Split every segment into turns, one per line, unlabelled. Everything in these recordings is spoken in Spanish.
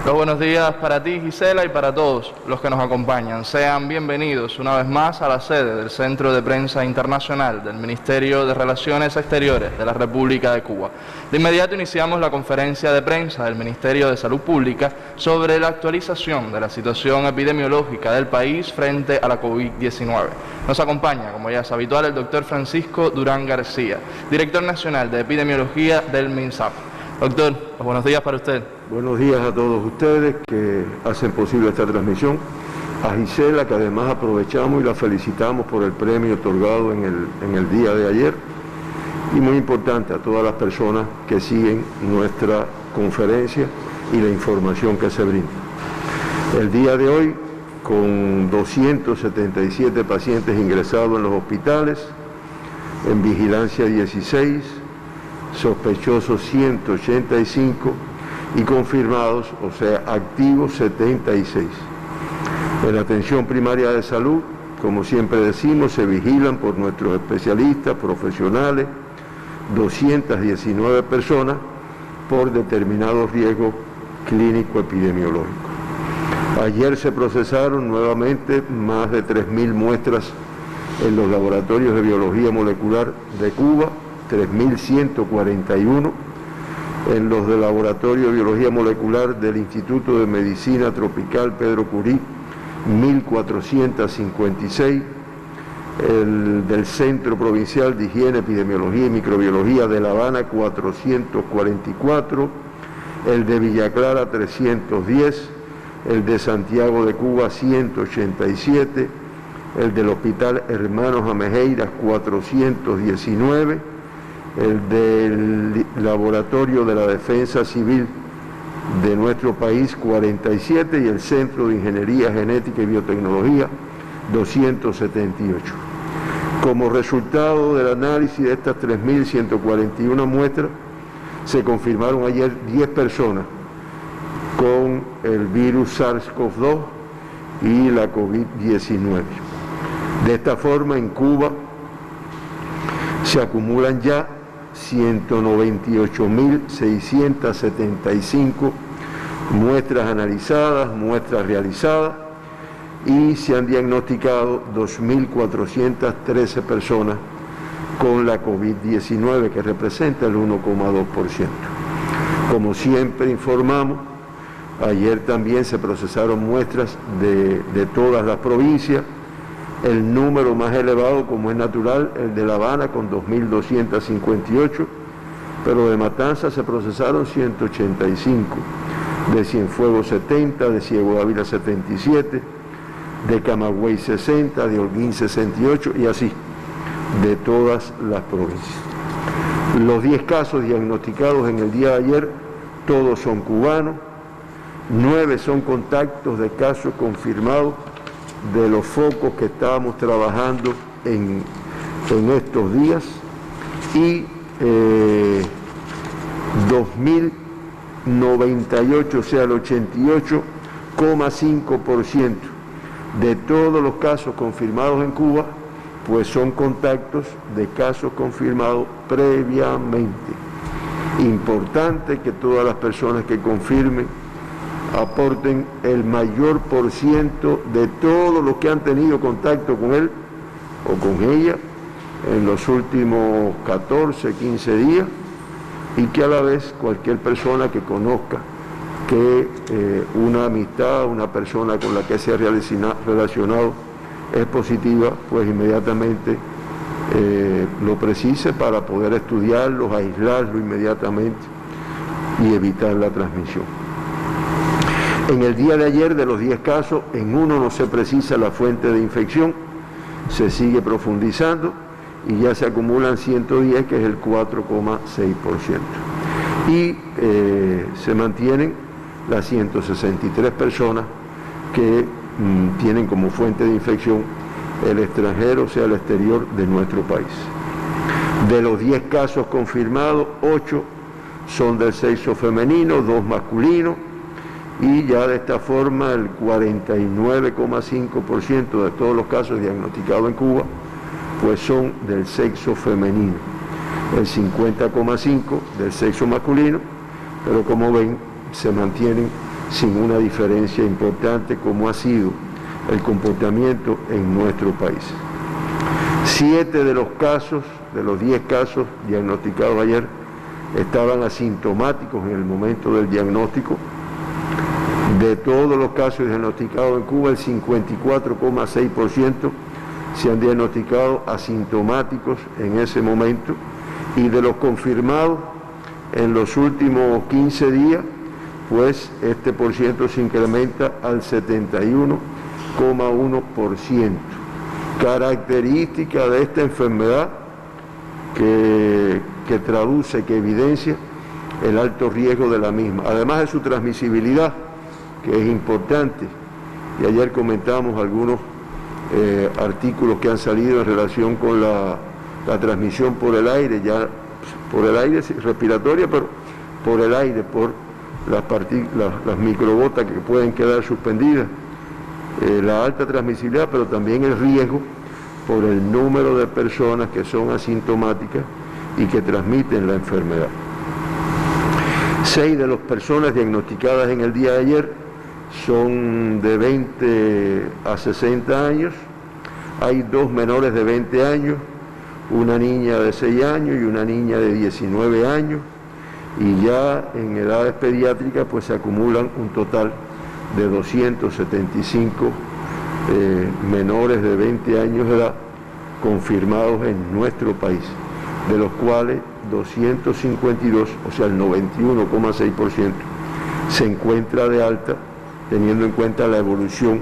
Los buenos días para ti, Gisela, y para todos los que nos acompañan. Sean bienvenidos una vez más a la sede del Centro de Prensa Internacional del Ministerio de Relaciones Exteriores de la República de Cuba. De inmediato iniciamos la conferencia de prensa del Ministerio de Salud Pública sobre la actualización de la situación epidemiológica del país frente a la COVID-19. Nos acompaña, como ya es habitual, el doctor Francisco Durán García, director nacional de epidemiología del MINSAP. Doctor, buenos días para usted.
Buenos días a todos ustedes que hacen posible esta transmisión. A Gisela, que además aprovechamos y la felicitamos por el premio otorgado en el día de ayer. Y muy importante, a todas las personas que siguen nuestra conferencia y la información que se brinda. El día de hoy, con 277 pacientes ingresados en los hospitales, en vigilancia 16, sospechosos 185 y confirmados, o sea, activos 76. En la atención primaria de salud, como siempre decimos, se vigilan por nuestros especialistas, profesionales, 219 personas por determinados riesgos clínico-epidemiológicos. Ayer se procesaron nuevamente más de 3.000 muestras en los laboratorios de biología molecular de Cuba, 3.141, en los del Laboratorio de Biología Molecular del Instituto de Medicina Tropical Pedro Curí, 1.456, el del Centro Provincial de Higiene, Epidemiología y Microbiología de La Habana, 444, el de Villa Clara, 310, el de Santiago de Cuba, 187, el del Hospital Hermanos Amejeiras, 419, el del Laboratorio de la Defensa Civil de nuestro país, 47, y el Centro de Ingeniería Genética y Biotecnología, 278. Como resultado del análisis de estas 3.141 muestras, se confirmaron ayer 10 personas con el virus SARS-CoV-2 y la COVID-19. De esta forma, en Cuba se acumulan ya 198.675 muestras analizadas, muestras realizadas, y se han diagnosticado 2.413 personas con la COVID-19, que representa el 1,2%. Como siempre informamos, ayer también se procesaron muestras de todas las provincias. El número más elevado, como es natural, el de La Habana, con 2.258, pero de Matanzas se procesaron 185, de Cienfuegos 70, de Ciego Ávila 77, de Camagüey 60, de Holguín 68, y así, de todas las provincias. Los 10 casos diagnosticados en el día de ayer, todos son cubanos, 9 son contactos de casos confirmados de los focos que estábamos trabajando en estos días, y 2.098, o sea, el 88,5% de todos los casos confirmados en Cuba, pues son contactos de casos confirmados previamente. Importante que todas las personas que confirmen aporten el mayor por ciento de todos los que han tenido contacto con él o con ella en los últimos 14, 15 días, y que a la vez cualquier persona que conozca que una amistad, una persona con la que se ha relacionado es positiva, pues inmediatamente lo precise para poder estudiarlo, aislarlo inmediatamente y evitar la transmisión. En el día de ayer, de los 10 casos, en uno no se precisa la fuente de infección, se sigue profundizando y ya se acumulan 110, que es el 4,6%. Y se mantienen las 163 personas que tienen como fuente de infección el extranjero, o sea, el exterior de nuestro país. De los 10 casos confirmados, 8 son del sexo femenino, 2 masculinos, y ya de esta forma el 49,5% de todos los casos diagnosticados en Cuba pues son del sexo femenino, el 50,5% del sexo masculino, pero como ven se mantienen sin una diferencia importante como ha sido el comportamiento en nuestro país. 7 de los casos, de los 10 casos diagnosticados ayer, estaban asintomáticos en el momento del diagnóstico. De todos los casos diagnosticados en Cuba, el 54,6% se han diagnosticado asintomáticos en ese momento, y de los confirmados en los últimos 15 días, pues este por ciento se incrementa al 71,1%. Característica de esta enfermedad que traduce, que evidencia el alto riesgo de la misma, además de su transmisibilidad, que es importante, y ayer comentamos algunos artículos que han salido en relación con la transmisión por el aire, ya por el aire respiratoria, pero por el aire, por las microgotas que pueden quedar suspendidas, la alta transmisibilidad, pero también el riesgo por el número de personas que son asintomáticas y que transmiten la enfermedad. 6 de las personas diagnosticadas en el día de ayer son de 20 a 60 años, hay 2 menores de 20 años, una niña de 6 años y una niña de 19 años, y ya en edades pediátricas pues se acumulan un total de 275 menores de 20 años de edad confirmados en nuestro país, de los cuales 252, o sea el 91,6%, se encuentra de alta, teniendo en cuenta la evolución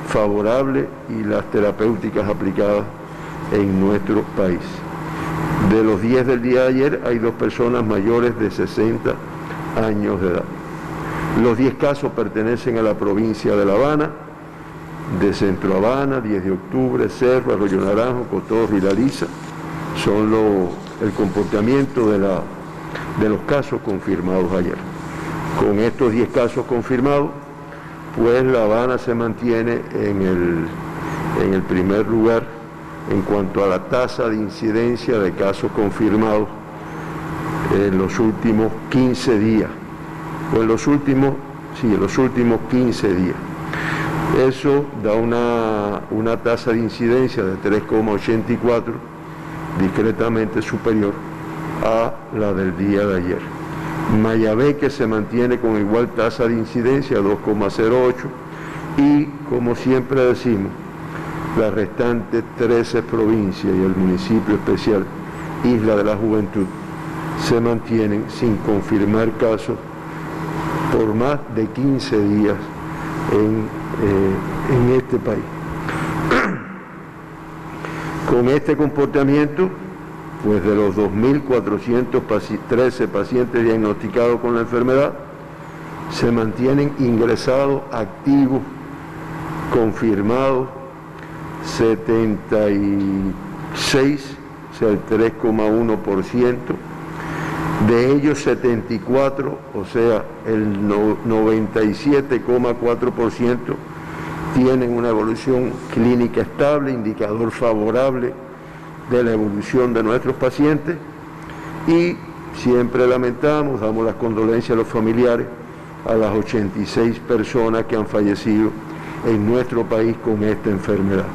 favorable y las terapéuticas aplicadas en nuestro país. De los 10 del día de ayer, hay 2 personas mayores de 60 años de edad. Los 10 casos pertenecen a la provincia de La Habana, de Centro Habana, 10 de octubre, Cerro, Arroyo Naranjo, Cotorra y La Lisa. Son el comportamiento de los casos confirmados ayer. Con estos 10 casos confirmados, pues La Habana se mantiene en el primer lugar en cuanto a la tasa de incidencia de casos confirmados en los últimos 15 días, o en los últimos 15 días. Eso da una tasa de incidencia de 3,84, discretamente superior a la del día de ayer. Mayabeque se mantiene con igual tasa de incidencia, 2,08, y como siempre decimos, las restantes 13 provincias y el municipio especial Isla de la Juventud se mantienen sin confirmar casos por más de 15 días en este país. Con este comportamiento, pues de los 2.413 pacientes diagnosticados con la enfermedad, se mantienen ingresados, activos, confirmados, 76, o sea el 3,1%, de ellos 74, o sea el 97,4%, tienen una evolución clínica estable, indicador favorable de la evolución de nuestros pacientes, y siempre lamentamos, damos las condolencias a los familiares, a las 86 personas que han fallecido en nuestro país con esta enfermedad.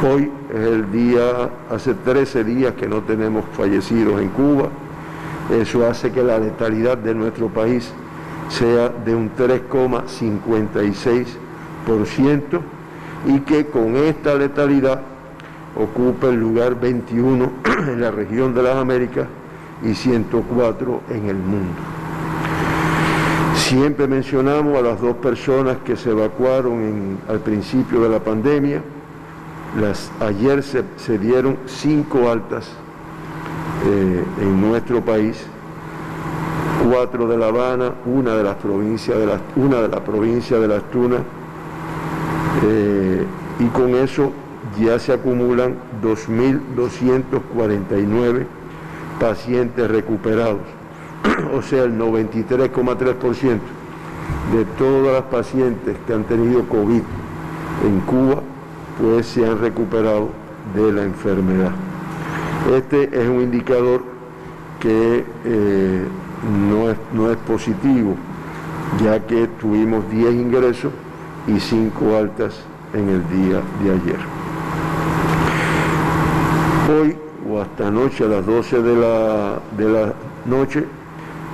Hoy es el día, hace 13 días que no tenemos fallecidos en Cuba. Eso hace que la letalidad de nuestro país sea de un 3,56%, y que con esta letalidad ocupa el lugar 21 en la región de las Américas y 104 en el mundo. Siempre mencionamos a las 2 personas que se evacuaron al principio de la pandemia. Ayer se dieron 5 altas en nuestro país, 4 de La Habana, una de la provincia de Las Tunas, y con eso ya se acumulan 2.249 pacientes recuperados, o sea el 93,3% de todas las pacientes que han tenido COVID en Cuba pues se han recuperado de la enfermedad. Este es un indicador que no es positivo ya que tuvimos 10 ingresos y 5 altas en el día de ayer. Hoy o hasta anoche a las 12 de la noche,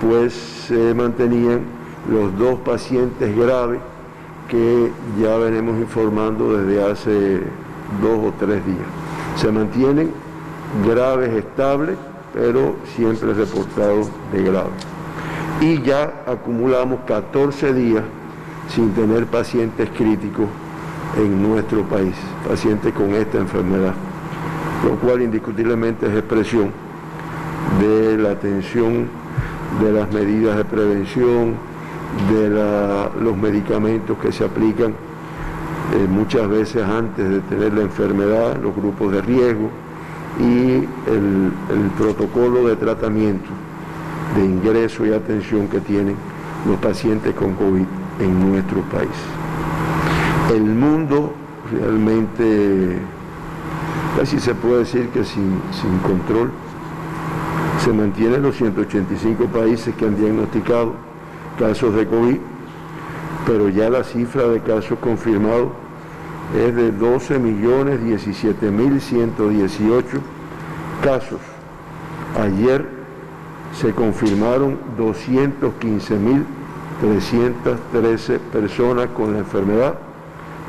pues se mantenían los 2 pacientes graves que ya venimos informando desde hace 2 o 3 días. Se mantienen graves estables, pero siempre reportados de graves. Y ya acumulamos 14 días sin tener pacientes críticos en nuestro país, pacientes con esta enfermedad, lo cual indiscutiblemente es expresión de la atención, de las medidas de prevención, de los medicamentos que se aplican muchas veces antes de tener la enfermedad, los grupos de riesgo y el protocolo de tratamiento, de ingreso y atención que tienen los pacientes con COVID en nuestro país. El mundo realmente, casi se puede decir que sin control, se mantienen los 185 países que han diagnosticado casos de COVID, pero ya la cifra de casos confirmados es de 12.017.118 casos. Ayer se confirmaron 215.313 personas con la enfermedad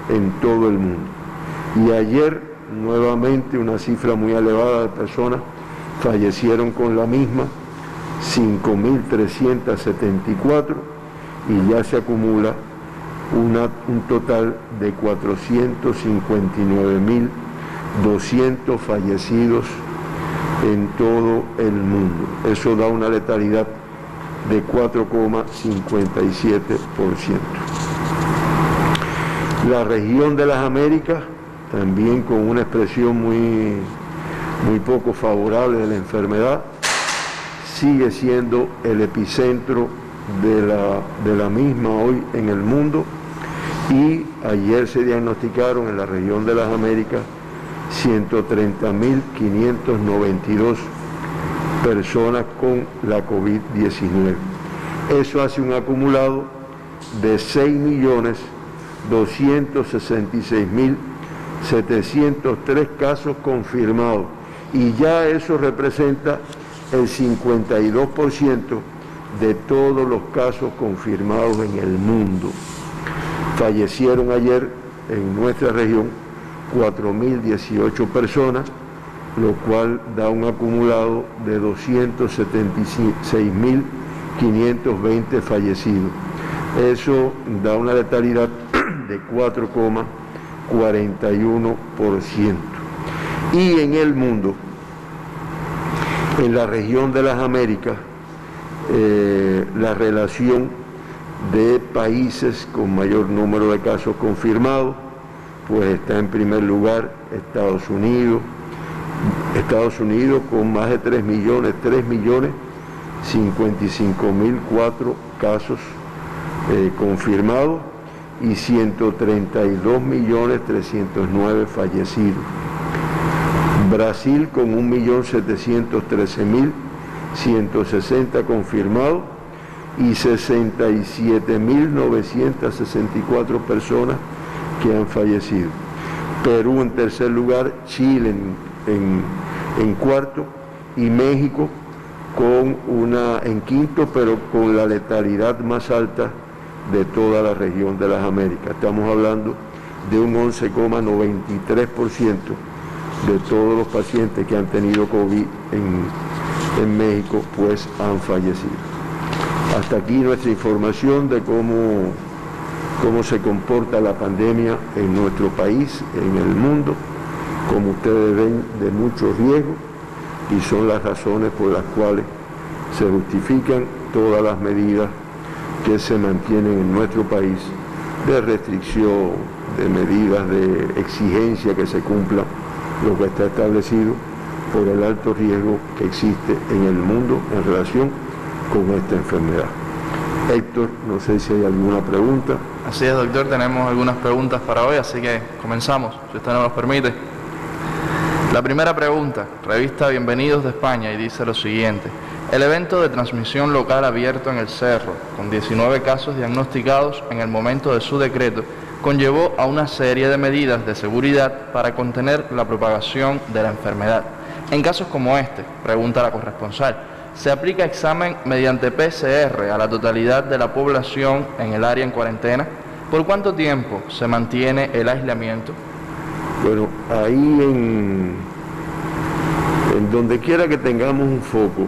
en todo el mundo. Y ayer nuevamente una cifra muy elevada de personas fallecieron con la misma, 5.374, y ya se acumula un total de 459.200 fallecidos en todo el mundo. Eso da una letalidad de 4,57%. La región de las Américas, también con una expresión muy poco favorable de la enfermedad, sigue siendo el epicentro de la misma hoy en el mundo, y ayer se diagnosticaron en la región de las Américas 130.592 personas con la COVID-19. Eso hace un acumulado de 6.266.703 casos confirmados, y ya eso representa el 52% de todos los casos confirmados en el mundo. Fallecieron ayer en nuestra región 4.018 personas, lo cual da un acumulado de 276.520 fallecidos. Eso da una letalidad de 4,41%. Y en el mundo, en la región de las Américas, la relación de países con mayor número de casos confirmados, pues está en primer lugar Estados Unidos con más de 3.055.004 casos confirmados y 132.309.000 fallecidos. Brasil con 1.713.160 confirmados y 67.964 personas que han fallecido. Perú en tercer lugar, Chile en cuarto y México en quinto, pero con la letalidad más alta de toda la región de las Américas. Estamos hablando de un 11,93% de todos los pacientes que han tenido COVID en México, pues han fallecido. Hasta aquí nuestra información de cómo se comporta la pandemia en nuestro país, en el mundo. Como ustedes ven, de mucho riesgo, y son las razones por las cuales se justifican todas las medidas que se mantienen en nuestro país, de restricción, de medidas de exigencia que se cumpla lo que está establecido por el alto riesgo que existe en el mundo en relación con esta enfermedad. Héctor, no sé si hay alguna pregunta.
Así es, doctor, tenemos algunas preguntas para hoy, así que comenzamos, si usted nos lo permite. La primera pregunta, revista Bienvenidos de España, y dice lo siguiente: El evento de transmisión local abierto en el Cerro, con 19 casos diagnosticados en el momento de su decreto, conllevó a una serie de medidas de seguridad para contener la propagación de la enfermedad. En casos como este, pregunta la corresponsal, ¿se aplica examen mediante PCR a la totalidad de la población en el área en cuarentena? ¿Por cuánto tiempo se mantiene el aislamiento?
Bueno, ahí en donde quiera que tengamos un foco,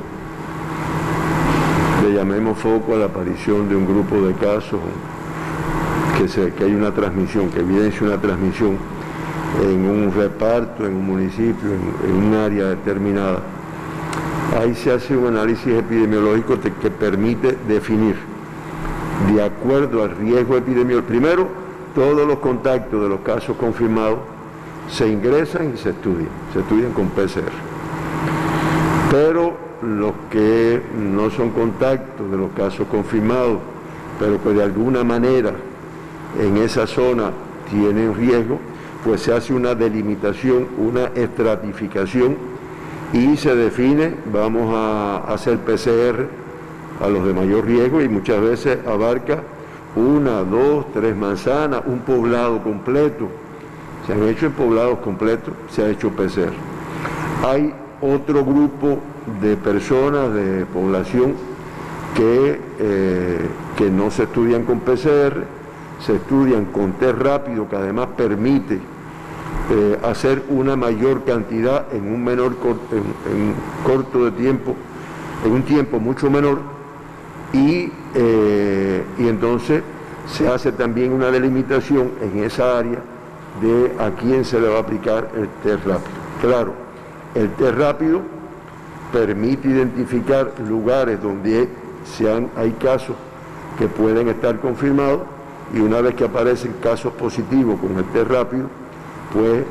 le llamemos foco a la aparición de un grupo de casos, que hay una transmisión, que evidencia una transmisión en un reparto, en un municipio, en un área determinada. Ahí se hace un análisis epidemiológico que permite definir, de acuerdo al riesgo epidemiológico, primero, todos los contactos de los casos confirmados se ingresan y se estudian con PCR. Pero los que no son contactos de los casos confirmados, pero que de alguna manera en esa zona tienen riesgo, pues se hace una delimitación, una estratificación y se define, vamos a hacer PCR a los de mayor riesgo y muchas veces abarca 1, 2, 3 manzanas, un poblado completo. Se han hecho en poblados completos, se ha hecho PCR. Hay otro grupo de personas, de población, que no se estudian con PCR, se estudian con test rápido, que además permite hacer una mayor cantidad en un corto de tiempo, en un tiempo mucho menor, y entonces se hace también una delimitación en esa área de a quién se le va a aplicar el test rápido. Claro, el test rápido permite identificar lugares donde hay casos que pueden estar confirmados, y una vez que aparecen casos positivos con el test rápido, pues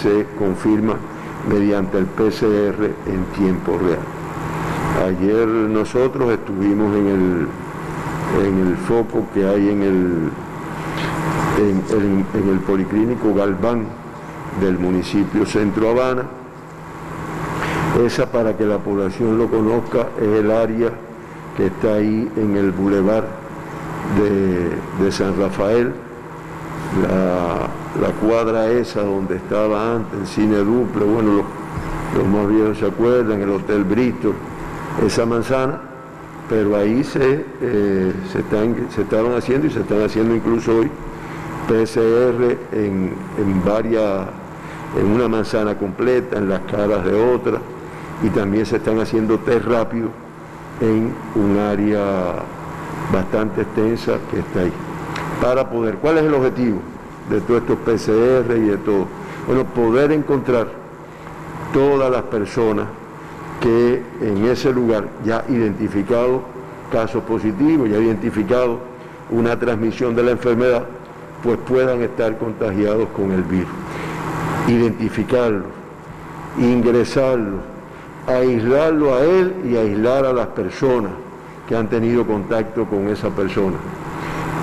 se confirma mediante el PCR en tiempo real. Ayer nosotros estuvimos en el foco que hay en el Policlínico Galván del municipio Centro Habana. Esa, para que la población lo conozca, es el área que está ahí en el bulevar de San Rafael, la cuadra esa donde estaba antes el Cine Duple, bueno, los más viejos se acuerdan, el Hotel Bristol, esa manzana, pero ahí se estaban haciendo y se están haciendo incluso hoy PCR en una manzana completa, en las caras de otra, y también se están haciendo test rápido en un área bastante extensa que está ahí. Para poder, ¿cuál es el objetivo de todos estos PCR y de todo? Bueno, poder encontrar todas las personas que en ese lugar ya identificado casos positivos, ya identificado una transmisión de la enfermedad, pues puedan estar contagiados con el virus. Identificarlos, ingresarlos, aislarlo a él y aislar a las personas que han tenido contacto con esa persona,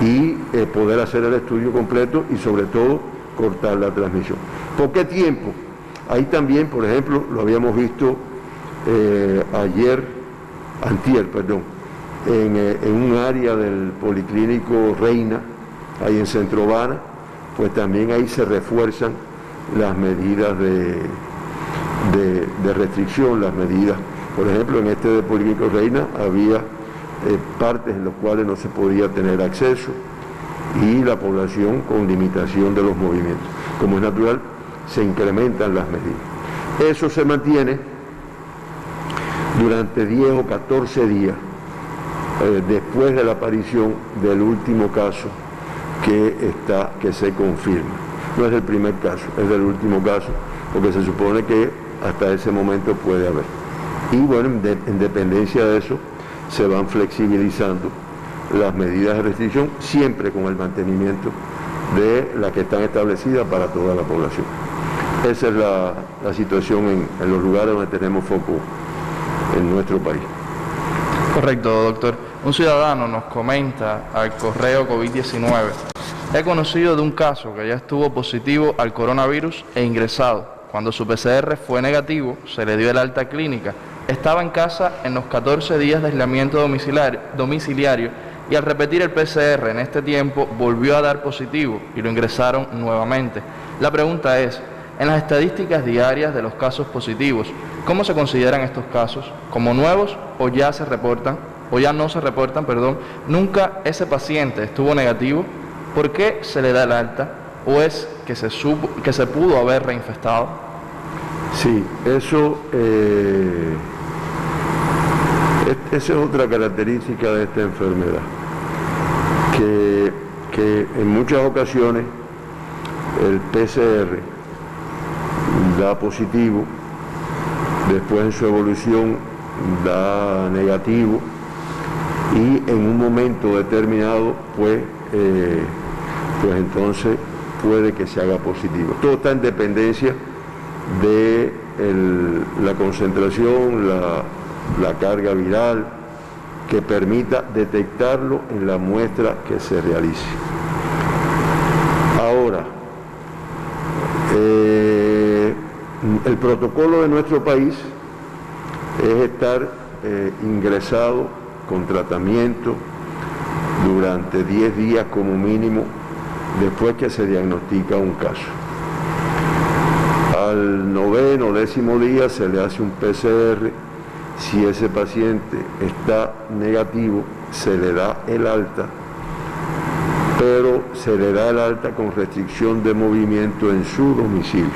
y poder hacer el estudio completo y sobre todo cortar la transmisión. ¿Por qué tiempo? Ahí también, por ejemplo, lo habíamos visto antier, en un área del Policlínico Reina, ahí en Centro Habana, pues también ahí se refuerzan las medidas de restricción, las medidas. Por ejemplo, en este de Policlínico Reina había partes en las cuales no se podía tener acceso, y la población con limitación de los movimientos. Como es natural, se incrementan las medidas. Eso se mantiene durante 10 o 14 días después de la aparición del último caso que se confirma. No es el primer caso, es del último caso, porque se supone que hasta ese momento puede haber. Y bueno, en dependencia de eso, se van flexibilizando las medidas de restricción, siempre con el mantenimiento de las que están establecidas para toda la población. Esa es la situación en los lugares donde tenemos foco en nuestro país.
Correcto, doctor. Un ciudadano nos comenta al correo COVID-19: he conocido de un caso que ya estuvo positivo al coronavirus e ingresado. Cuando su PCR fue negativo, se le dio el alta clínica, estaba en casa en los 14 días de aislamiento domiciliario y al repetir el PCR en este tiempo volvió a dar positivo y lo ingresaron nuevamente. La pregunta es, en las estadísticas diarias de los casos positivos, ¿cómo se consideran estos casos? ¿Como nuevos o ya no se reportan? ¿Nunca ese paciente estuvo negativo? ¿Por qué se le da el alta? ¿O es que se pudo haber reinfectado?
Sí, esa es otra característica de esta enfermedad, que en muchas ocasiones el PCR da positivo, después en su evolución da negativo y en un momento determinado pues entonces puede que se haga positivo. Todo está en dependencia de la concentración, la carga viral que permita detectarlo en la muestra que se realice. Ahora, el protocolo de nuestro país es estar ingresado con tratamiento durante 10 días como mínimo después que se diagnostica un caso. Al 9º o 10º día se le hace un PCR. Si ese paciente está negativo, se le da el alta, pero se le da el alta con restricción de movimiento en su domicilio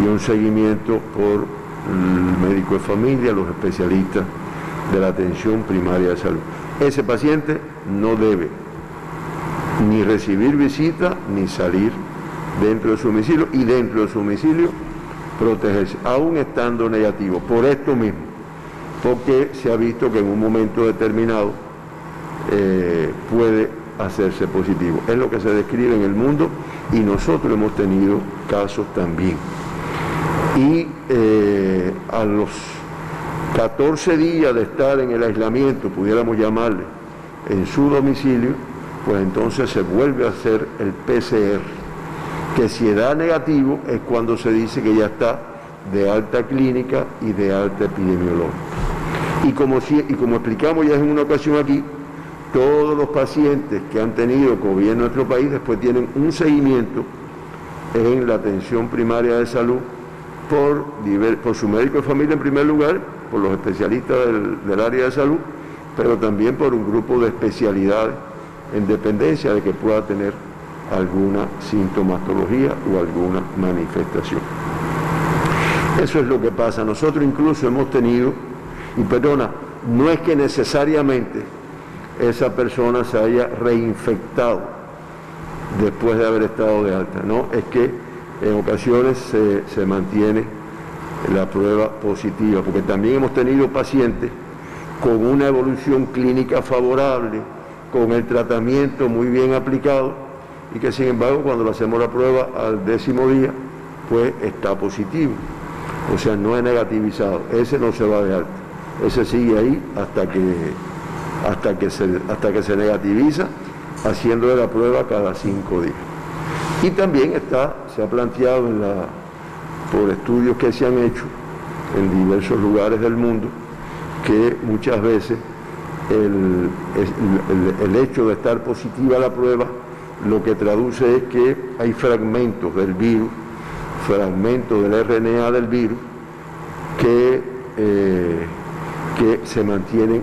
y un seguimiento por el médico de familia, los especialistas de la atención primaria de salud. Ese paciente no debe ni recibir visita ni salir dentro de su domicilio, y dentro de su domicilio protegerse, aún estando negativo, por esto mismo, porque se ha visto que en un momento determinado puede hacerse positivo. Es lo que se describe en el mundo y nosotros hemos tenido casos también. Y a los 14 días de estar en el aislamiento, pudiéramos llamarle, en su domicilio, pues entonces se vuelve a hacer el PCR, que si da negativo es cuando se dice que ya está de alta clínica y de alta epidemiológica. Y como explicamos ya en una ocasión aquí, todos los pacientes que han tenido COVID en nuestro país después tienen un seguimiento en la atención primaria de salud por su médico de familia en primer lugar, por los especialistas del área de salud, pero también por un grupo de especialidades en dependencia de que pueda tener alguna sintomatología o alguna manifestación. Eso es lo que pasa. Nosotros incluso hemos tenido, y perdona, no es que necesariamente esa persona se haya reinfectado después de haber estado de alta, no, es que en ocasiones se mantiene la prueba positiva, porque también hemos tenido pacientes con una evolución clínica favorable, con el tratamiento muy bien aplicado, y que sin embargo cuando le hacemos la prueba al 10º día, pues está positivo, o sea, no es negativizado, ese no se va de alta, ese sigue ahí hasta que se negativiza, haciéndole la prueba cada 5 días. Y también se ha planteado por estudios que se han hecho en diversos lugares del mundo, que muchas veces el hecho de estar positiva la prueba lo que traduce es que hay fragmentos del virus, fragmentos del RNA del virus que se mantienen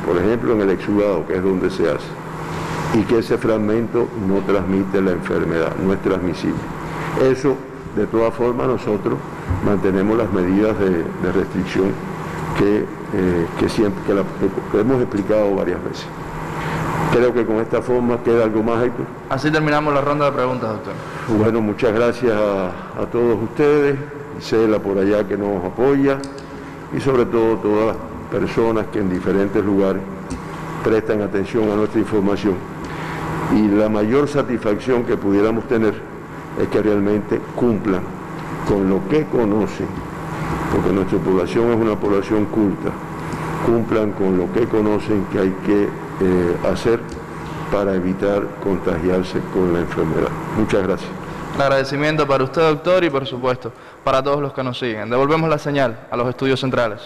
por ejemplo en el exudado, que es donde se hace, y que ese fragmento no transmite la enfermedad, no es transmisible. Eso, de todas formas, nosotros mantenemos las medidas de restricción que hemos explicado varias veces. Creo que con esta forma queda algo más, Héctor.
Así terminamos la ronda de preguntas, doctor.
Bueno, muchas gracias a todos ustedes, Cela por allá que nos apoya, y sobre todo todas las personas que en diferentes lugares prestan atención a nuestra información. Y la mayor satisfacción que pudiéramos tener es que realmente cumplan con lo que conocen, porque nuestra población es una población culta, cumplan con lo que conocen que hay que hacer para evitar contagiarse con la enfermedad. Muchas gracias.
El agradecimiento para usted, doctor, y por supuesto, para todos los que nos siguen. Devolvemos la señal a los estudios centrales.